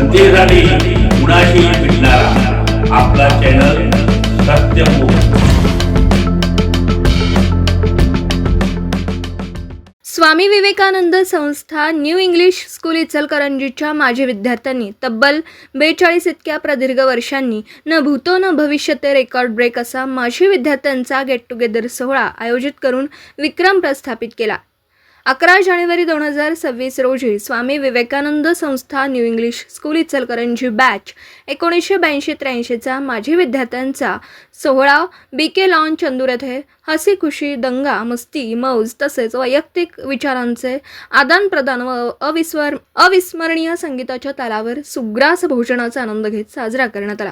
सत्तेसाठी कुणाशी भेटणारा आपला चॅनल सत्यमुख. स्वामी विवेकानंद संस्था न्यू इंग्लिश स्कूल इचलकरंजीच्या माजी विद्यार्थ्यांनी तब्बल 42 इतक्या प्रदीर्घ वर्षांनी न भूतो न भविष्यते रेकॉर्ड ब्रेक असा माजी विद्यार्थ्यांचा गेट टुगेदर सोहळा आयोजित करून विक्रम प्रस्थापित केला. 11 जानेवारी 2026 रोजी स्वामी विवेकानंद संस्था new English school Ichalkaranji batch 1982-83चा माजी विद्यार्थ्यांचा सोहळा BK लॉन चंदूर येथे हसी खुशी दंगा मस्ती मौज तसेच वैयक्तिक विचारांचे आदानप्रदान व अविस्मरणीय संगीताच्या तालावर सुग्रास भोजनाचा आनंद घेत साजरा करण्यात आला.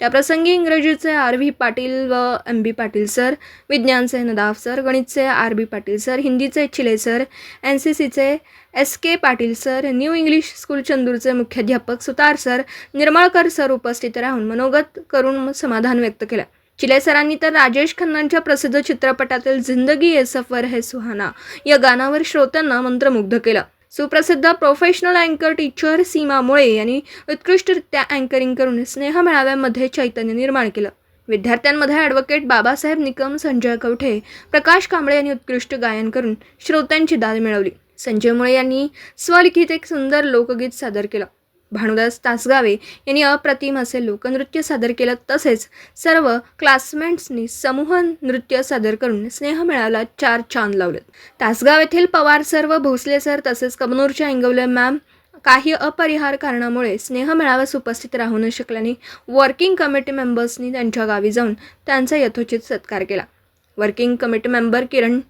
त्याप्रसंगी इंग्रजीचे RV पाटील व MB पाटील सर, विज्ञानचे नदाफ सर, गणितचे RB पाटील सर, हिंदीचे चिले सर, NCCचे SK Patil sir, new English school चंदूरचे मुख्याध्यापक सुतार सर, निर्मळकर सर उपस्थित राहून मनोगत करून समाधान व्यक्त केलं. चिले सरांनी तर राजेश खन्नांच्या प्रसिद्ध चित्रपटातील जिंदगी ये सफर है सुहाना या गाण्यावर श्रोत्यांना मंत्रमुग्ध केलं. सुप्रसिद्ध प्रोफेशनल अँकर टीचर सीमा मुळे यांनी उत्कृष्टरित्या अँकरिंग करून स्नेह मेळाव्यामध्ये चैतन्य निर्माण केलं. विद्यार्थ्यांमध्ये ॲडव्होकेट बाबासाहेब निकम, संजय कवठे, प्रकाश कांबळे यांनी उत्कृष्ट गायन करून श्रोत्यांची दाद मिळवली. संजय मुळे यांनी स्वलिखित एक सुंदर लोकगीत सादर केलं. भानुदास तासगावे यांनी अप्रतिम असे लोकनृत्य सादर केलं. तसेच सर्व क्लासमेट्सनी समूह नृत्य सादर करून स्नेह मेळाव्याला 4 चांद लावले. तासगाव येथील पवार सर व भोसले सर तसेच कबनूरच्या इंगवले मॅम काही अपरिहार कारणामुळे स्नेह मेळाव्यास उपस्थित राहू न शकल्याने वर्किंग कमिटी मेंबर्सनी त्यांच्या गावी जाऊन त्यांचा यथोचित सत्कार केला. वर्किंग कमिटी मेंबर किरण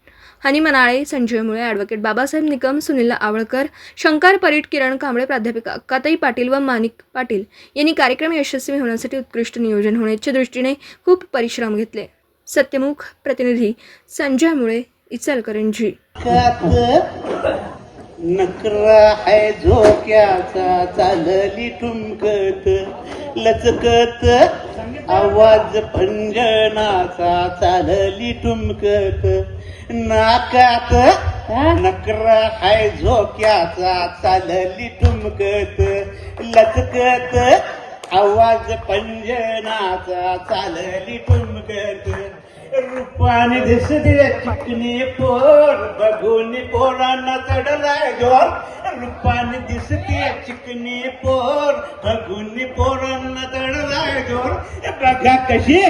हनी मनाळे, संजय मुळे, ॲडव्होकेट बाबासाहेब निकम, सुनील आवळकर, शंकर परीट, किरण कांबळे, प्राध्यापिका अक्काताई पाटील व माणिक पाटील यांनी कार्यक्रम यशस्वी होण्यासाठी उत्कृष्ट नियोजन होण्याच्या दृष्टीने खूप परिश्रम घेतले. सत्यमुख प्रतिनिधी संजय मुळे, इचलकरंजी. नकरा है झोक्याचा चालली ठुमकत लचकत आवाज भंजनाचा चालली ठुमकत नाकात नकरा है झोक्याचा चालली ठुमकत लचकत आवाज पंजनाचा चालली ठुमकत रूपाने दिसते चिकनी पोर बघून पोरांना चढलाय जोर रूपाने दिसते चिकनी पोर बघून पोरांना चढलाय जोर बघा कशी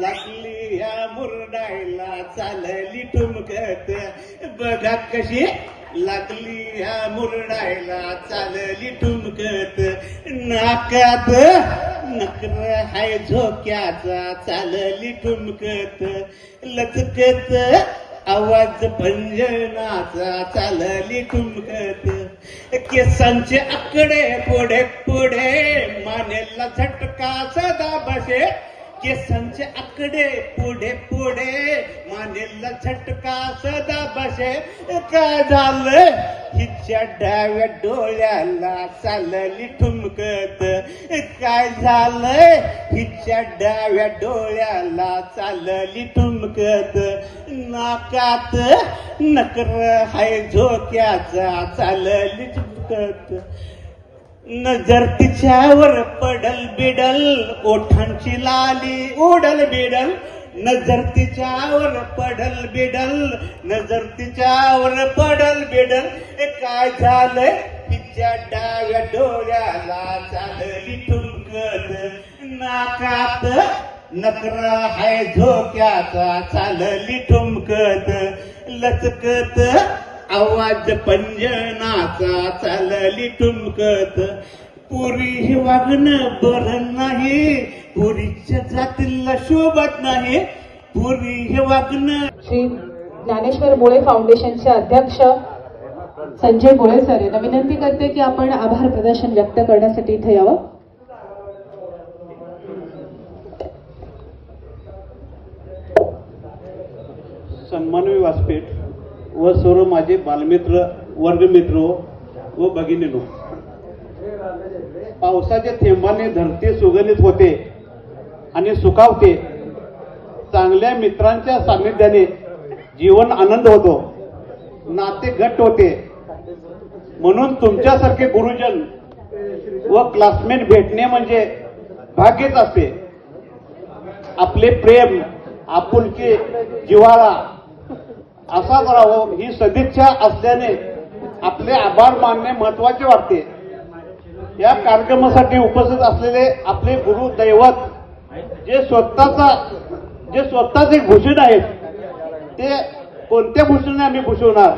लागली ह्या मुरडायला चालली ठुमकत बघा कशी लागली ह्या मुरडायला चालली ठुमकत नाकात नकर हाय झोक्याचा चालली ठुमकत लचकत आवाज भंजनाचा चालली ठुमकत केसांचे आकडे पुढे पुढे मानेला झटका सदा बसे केसांचे आकडे पुढे पुढे मानेला झटका सदा बसे काय झालं हिच्या डाव्या डोळ्याला चालली ठुमकत काय झालंय हिच्या डाव्या डोळ्याला चालली ठुमकत नाकात नकर हाय झोक्याचा चालली ठुमकत नजर तिच्यावर पडल बिडल ओठांची लाली उडल बिडल नजर तिच्यावर पडल बिडल नजर तिच्यावर पडल बिडल काय झालंय तिच्या डाव्या डोळ्याला चालली ठुमकत नाकात नकरा हाय झोक्याचा चालली ठुमकत लचकत आवाज पंजनाचा चालली ठुमकत पुरी वागणं बरं नाही पुरीच्या जातीला शोभत नाही पुरी वागणं. श्री ज्ञानेश्वर मुळे फाउंडेशनचे अध्यक्ष संजय मुळे सर यांना विनंती करते की आपण आभार प्रदर्शन व्यक्त करण्यासाठी इथे यावं. सन्माननीय व्यासपीठ व सर्व माझे बालमित्र वर्गमित्र व भगिनीनो, पावसाच्या थेंबाने धरती सुगंधित होते आणि सुखावते. चांगल्या मित्रांच्या सान्निध्याने जीवन आनंद होतो, नाते घट्ट होते. म्हणून तुमच्यासारखे गुरुजन व क्लासमेट भेटणे म्हणजे भाग्यच असते. आपले प्रेम, आपुलकी, जिव्हाळा असाच राहो ही सदिच्छा असल्याने आपले आभार मानणे महत्वाचे वाटते. या कार्यक्रमासाठी उपस्थित असलेले आपले गुरु दैवत जे स्वतःचे भूषण आहेत ते कोणत्या भूषणाने आम्ही भूषवणार.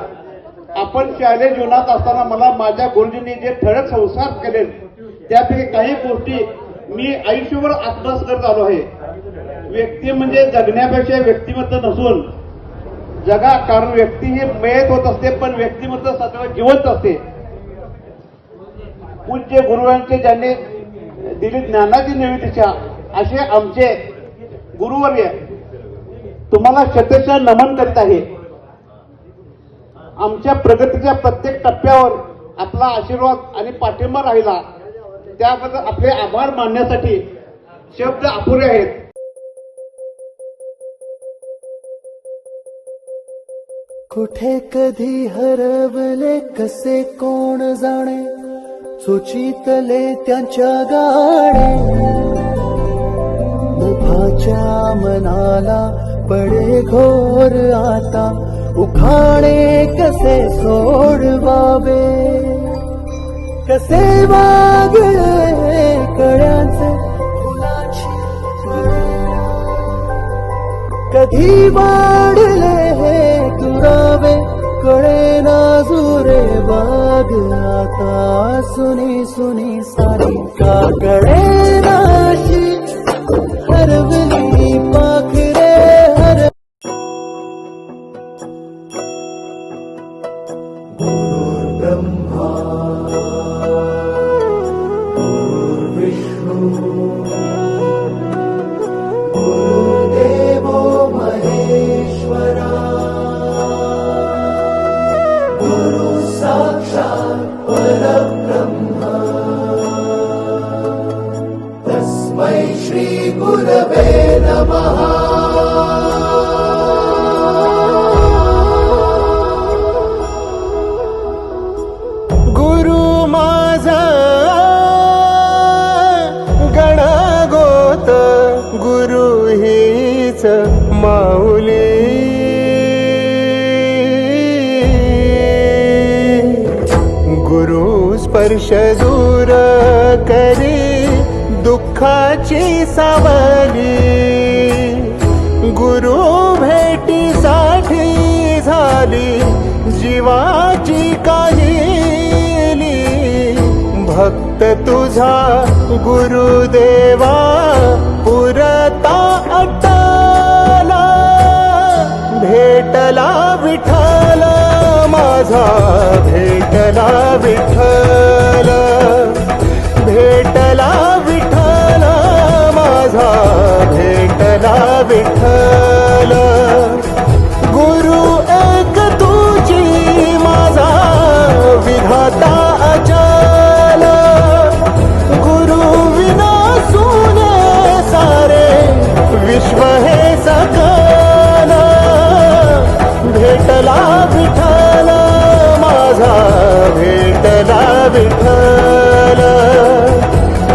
आपण शालेय जीवनात असताना मला माझ्या गुरुजींनी जे ठळक संस्कार केले त्यापैकी काही गोष्टी मी आयुष्यभर अभ्यास करत आलो आहे. व्यक्ती म्हणजे जगण्यापेक्षा व्यक्तिमत्व नसून जगा, कारण व्यक्ती ही मयत होत असते पण व्यक्तिमत्व सदैव जिवंत असते. पूज्य गुरुवांचे ज्यांनी दिली ज्ञानाची नवी दिशा असे आमचे गुरुवर्य तुम्हाला शतशः नमन करीत आहे. आमच्या प्रगतीच्या प्रत्येक टप्प्यावर आपला आशीर्वाद आणि पाठिंबा राहिला त्याबद्दल आपले आभार मानण्यासाठी शब्द अपुरे आहेत. कुठे कधी हरवले कसे कोण जाणे, सुचितले त्यांच्या गाणे. मुभाच्या मनाला पडे घोर आता, उखाणे कसे सोडवावे. कसे वागले कळ्यांचे फुलाची कळेना, कधी वाढले हे दुरावे कळेना जुरे बाग. आता सुनी सुनी सारी का कळेनाशी हरवली पाखरे हर. गुरुर्ब्रह्मा गुरुर्विष्णू गुरुदेवो महेश्वरा, गुरु साक्षात् परब्रह्म तस्मै श्री गुरवे नमः. गुरु माझा गणगोत, गुरु हीच माऊली. गुरु स्पर्श दूर करी दुःखाची सावली. गुरु भेटीसाठी झाली जीवाची काहिली. भक्त तुझा गुरुदेवा पुरता अट्टाला, भेटला विठ्ठल माझा भेटला विठ्ठल. भेटला विठ्ठल माझा भेटला विठ्ठल. गुरु एक तुझी माझा विधाता अचल. गुरु विना सुने सारे विश्व हे सकल. भेटला विठ्ठल माझा भेटला विठ्ठल.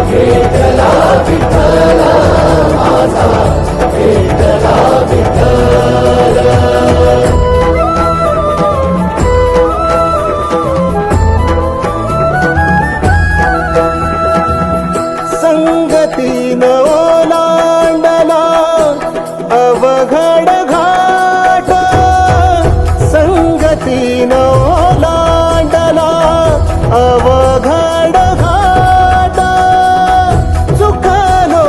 भेटला विठ्ठल माझा भेटला विठ्ठल. संगतीन ओलांडला अवघड घाट. संगतीन ओलांडला अवघड घाट. चुकलो.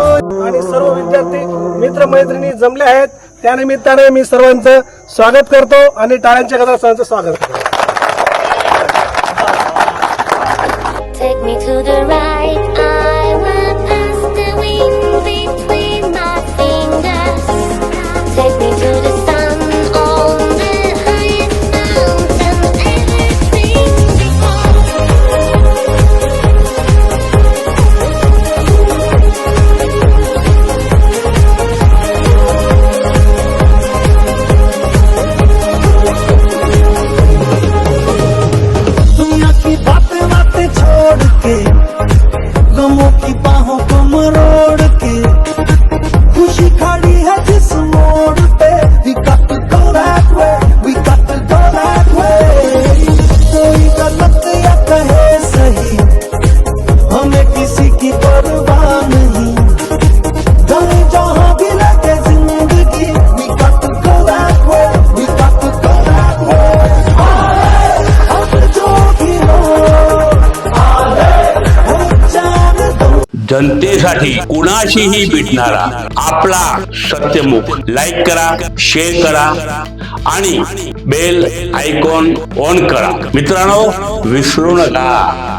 आणि सर्व विद्यार्थी मित्र मैत्रिणी जमले आहेत त्यानिमित्ताने मी सर्वांचं स्वागत करतो आणि टाळ्यांच्या गजरात सर्वांचं स्वागत करतो. Take me to the right, I will pass the wind between my fingers. Take me to the sun on the highest mountain ever seen before. जनतेसाठी कुणाशीही भेटणारा आपला सत्यमुख लाईक करा, शेअर करा आणि बेल आयकॉन ऑन करा. मित्रांनो, विसरू नका.